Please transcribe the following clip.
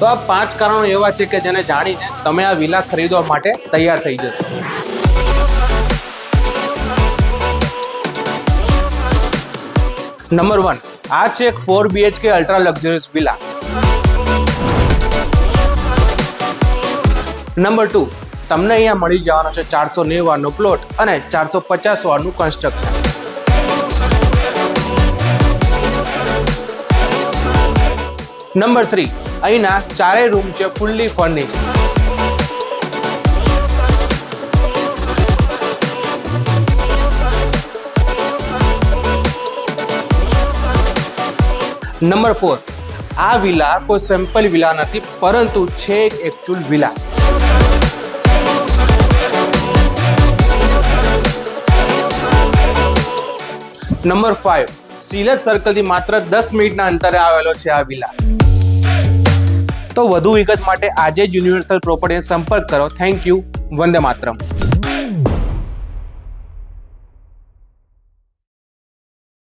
તો આ 5 કારણો એવા છે કે જેને જાણીને તમે આ વિલા ખરીદવા માટે તૈયાર થઈ જશો. નંબર 1, આ છે એક 4 BHK ultra luxurious villa. Number 2, તમને અહીંયા મળી જવાનો છે 490 વારનો પ્લોટ અને 450 વારનું કન્સ્ટ્રક્શન. નંબર 3, અહીંના 4 રૂમ છે ફુલ્લી ફર્નિશ્ડ. નંબર 4, આ વિલા કોઈ સિમ્પલ વિલા નથી પરંતુ છે એક એકચ્યુઅલ વિલા. નંબર 5, સિલજ સર્કલથી માત્ર 10 મિનિટના અંતરે આવેલો છે આ વિલા. તો વધુ વિગત માટે આજે જ યુનિવર્સલ પ્રોપર્ટીનો સંપર્ક કરો. Thank you. વંદે માતરમ.